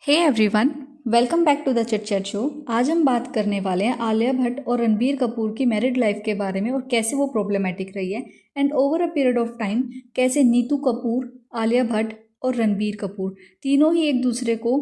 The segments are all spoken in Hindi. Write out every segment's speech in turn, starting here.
Hey everyone, welcome back to the chit chat show. आज हम बात करने वाले हैं आलिया भट्ट और रणबीर कपूर की मैरिड लाइफ के बारे में और कैसे वो प्रॉब्लमेटिक रही है and over a period of time कैसे नीतू कपूर, आलिया भट्ट और रणबीर कपूर तीनों ही एक दूसरे को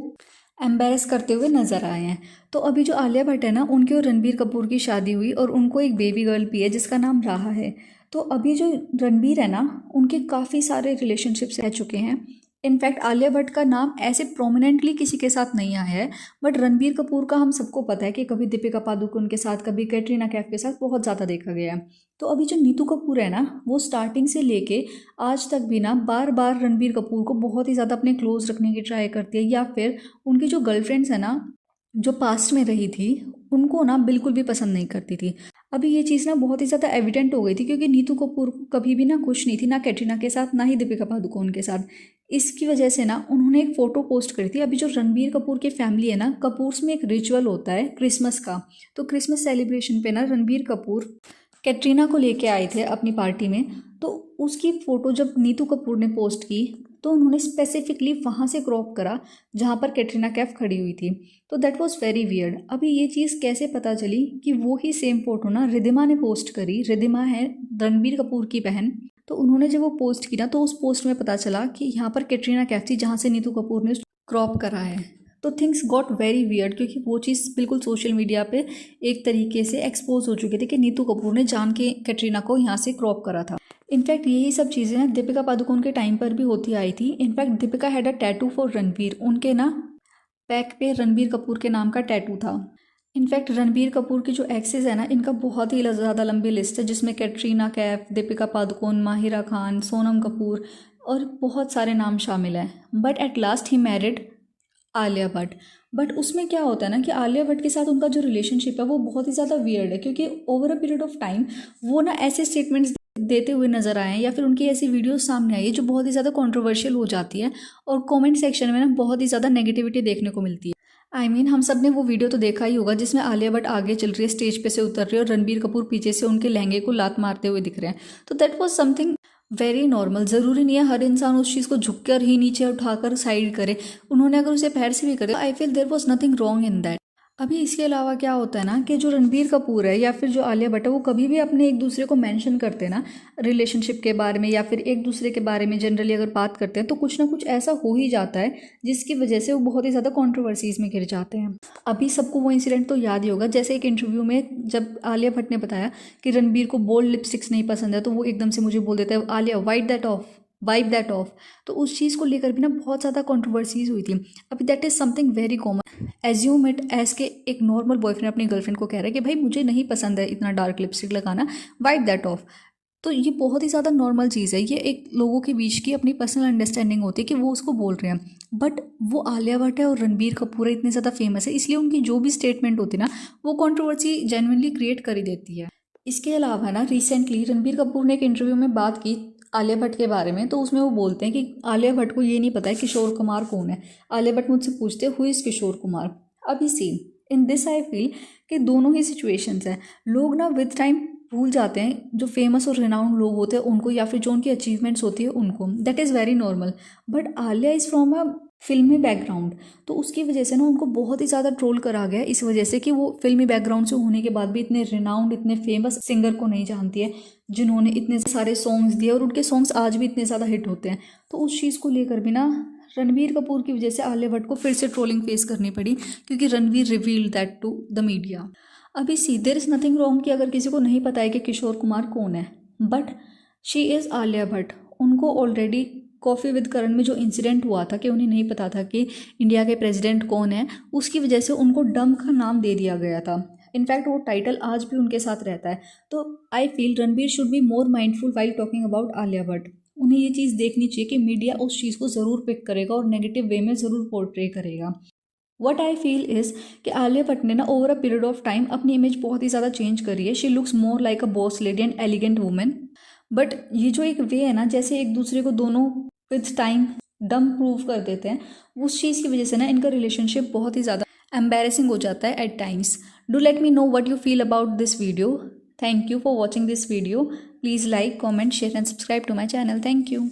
एम्बेरस करते हुए नजर आए हैं। तो अभी जो आलिया भट्ट है ना, उनकी और रणबीर कपूर की शादी हुई और उनको एक बेबी गर्ल भी है जिसका नाम राहा है। तो अभी जो रणबीर है ना, उनके काफ़ी सारे रिलेशनशिप्स रह चुके हैं। इनफैक्ट आलिया भट्ट का नाम ऐसे प्रोमिनेंटली किसी के साथ नहीं आया है, बट रणबीर कपूर का हम सबको पता है कि कभी दीपिका पादुकोण के साथ, कभी कैटरीना कैफ के साथ बहुत ज़्यादा देखा गया है। तो अभी जो नीतू कपूर है ना, वो स्टार्टिंग से लेके आज तक भी ना बार बार रणबीर कपूर को बहुत ही ज़्यादा अपने क्लोज रखने की ट्राई करती है, या फिर उनकी जो गर्लफ्रेंड्स है ना, जो पास्ट में रही थी, उनको ना बिल्कुल भी पसंद नहीं करती थी। अभी ये चीज़ ना बहुत ही ज़्यादा एविडेंट हो गई थी, क्योंकि नीतू कपूर कभी भी ना खुश नहीं थी, ना कैटरीना के साथ, ना ही दीपिका पादुकोण के साथ। इसकी वजह से ना उन्होंने एक फ़ोटो पोस्ट करी थी। अभी जो रणबीर कपूर की फैमिली है ना, कपूर्स में एक रिचुअल होता है क्रिसमस का। तो क्रिसमस सेलिब्रेशन पे ना रणबीर कपूर कैटरीना को लेके आए थे अपनी पार्टी में। तो उसकी फ़ोटो जब नीतू कपूर ने पोस्ट की, तो उन्होंने स्पेसिफिकली वहाँ से क्रॉप करा जहाँ पर कैटरीना कैफ खड़ी हुई थी। तो दैट वाज वेरी वियर्ड। अभी ये चीज़ कैसे पता चली कि वो ही सेम फ़ोटो ना रिधिमा ने पोस्ट करी। रिधिमा है रणबीर कपूर की बहन। तो उन्होंने जब वो पोस्ट की ना, तो उस पोस्ट में पता चला कि यहाँ पर कैटरीना कैफ थी जहाँ से नीतू कपूर ने क्रॉप करा है। तो थिंग्स गॉट वेरी वियर्ड, क्योंकि वो चीज़ बिल्कुल सोशल मीडिया पे एक तरीके से एक्सपोज हो चुकी थी कि नीतू कपूर ने जान के कैटरीना को यहाँ से क्रॉप करा था। इनफैक्ट यही सब चीज़ें ना दीपिका पादुकोण के टाइम पर भी होती आई थी। In fact Deepika had a tattoo for Ranbir. उनके ना बैक पे रणबीर कपूर के नाम का टैटू था। इनफैक्ट रणबीर कपूर की जो एक्सेस है ना, इनका बहुत ही ज़्यादा लंबी लिस्ट है, जिसमें कैटरीना कैफ, दीपिका पादुकोण, माहिरा खान, सोनम कपूर और बहुत सारे नाम शामिल हैं। But at last he married Alia Bhatt. But उसमें क्या होता है ना कि आलिया भट्ट के साथ उनका जो रिलेशनशिप है वो बहुत ही ज़्यादा वियर्ड है, क्योंकि over a period of time वो ना ऐसे स्टेटमेंट्स देते हुए नजर आए हैं, या फिर उनकी ऐसी वीडियोस सामने आई है जो बहुत ही ज़्यादा कंट्रोवर्शियल हो जाती है, और कमेंट सेक्शन में ना बहुत ही ज़्यादा नेगेटिविटी देखने को मिलती है। हम सब ने वो वीडियो तो देखा ही होगा जिसमें आलिया भट्ट आगे चल रही है, स्टेज पे से उतर रही है, और रणबीर कपूर पीछे से उनके लहंगे को लात मारते हुए दिख रहे हैं। तो that was something very normal. ज़रूरी नहीं है हर इंसान उस चीज़ को झुककर ही नीचे उठाकर साइड करे। उन्होंने अगर उसे पैर से भी करे, I feel there was nothing wrong in that. अभी इसके अलावा क्या होता है ना कि जो रणबीर कपूर है या फिर जो आलिया भट्ट है, वो कभी भी अपने एक दूसरे को मेंशन करते हैं ना रिलेशनशिप के बारे में, या फिर एक दूसरे के बारे में जनरली अगर बात करते हैं, तो कुछ ना कुछ ऐसा हो ही जाता है जिसकी वजह से वो बहुत ही ज़्यादा कॉन्ट्रोवर्सीज में गिर जाते हैं। अभी सबको वो इंसिडेंट तो याद ही होगा, जैसे एक इंटरव्यू में जब आलिया भट्ट ने बताया कि रणबीर को बोल्ड लिपस्टिक्स नहीं पसंद है, तो वो एकदम से मुझे बोल देता है, आलिया वाइप दैट ऑफ। तो उस चीज़ को लेकर भी ना बहुत ज़्यादा कंट्रोवर्सीज हुई थी। अभी that is something very common. Assume it as के एक नॉर्मल बॉयफ्रेंड अपनी गर्लफ्रेंड को कह रहा है कि भाई मुझे नहीं पसंद है इतना डार्क लिपस्टिक लगाना, वाइप दैट ऑफ। तो ये बहुत ही ज़्यादा नॉर्मल चीज़ है। ये एक लोगों के बीच की अपनी पर्सनल अंडरस्टैंडिंग होती है कि वो उसको बोल रहे हैं। बट वो आलिया भट्ट है और रणबीर कपूर इतने ज़्यादा फेमस है, इसलिए उनकी जो भी स्टेटमेंट होती है ना, वो कंट्रोवर्सी जेन्युइनली क्रिएट कर ही देती है। इसके अलावा ना रिसेंटली रणबीर कपूर ने एक इंटरव्यू में बात की आलिया भट्ट के बारे में। तो उसमें वो बोलते हैं कि आलिया भट्ट को ये नहीं पता है किशोर कुमार कौन है। आलिया भट्ट मुझसे पूछते हु इज़ किशोर कुमार। अभी सी इन दिस आई फील कि दोनों ही सिचुएशंस हैं। लोग ना विद टाइम भूल जाते हैं जो फेमस और रिनाउंड लोग होते हैं उनको, या फिर जो उनकी अचीवमेंट्स होती है उनको। That is very normal. But Alia is from a फिल्मी बैकग्राउंड, तो उसकी वजह से ना उनको बहुत ही ज़्यादा ट्रोल करा गया, इस वजह से कि वो फिल्मी बैकग्राउंड से होने के बाद भी इतने रिनाउंड, इतने फेमस सिंगर को नहीं जानती है जिन्होंने इतने सारे सॉन्ग्स दिए, और उनके सॉन्ग्स आज भी इतने ज़्यादा हिट होते हैं। तो उस चीज़ को लेकर भी ना रणबीर कपूर की वजह से आलिया भट्ट को फिर से ट्रोलिंग फेस करनी पड़ी, क्योंकि Ranbir revealed that to the media. अभी see there is nothing wrong कि अगर किसी को नहीं पता है कि किशोर कुमार कौन है, but she is Alia Bhatt. उनको ऑलरेडी कॉफ़ी विद करण में जो इंसिडेंट हुआ था कि उन्हें नहीं पता था कि इंडिया के प्रेसिडेंट कौन है, उसकी वजह से उनको डम का नाम दे दिया गया था। इनफैक्ट वो टाइटल आज भी उनके साथ रहता है। तो I feel Ranbir should be more mindful while talking about Alia Bhatt. उन्हें ये चीज़ देखनी चाहिए कि मीडिया उस चीज़ को ज़रूर पिक करेगा और नेगेटिव वे में ज़रूर पोर्ट्रे करेगा। वट आई फील इज़ कि आलिया भट्ट ने ना over a period of time अपनी इमेज बहुत ही ज़्यादा चेंज करी है। She looks more like a boss lady and elegant women. But ये जो एक वे है ना, जैसे एक दूसरे को दोनों विद टाइम डम प्रूव कर देते हैं, उस चीज़ की वजह से ना इनका रिलेशनशिप बहुत ही ज़्यादा एम्बेरसिंग हो जाता है at times. Do let me know what you feel about this video. Thank you for watching this video. Please like, comment, share and subscribe to my channel. Thank you.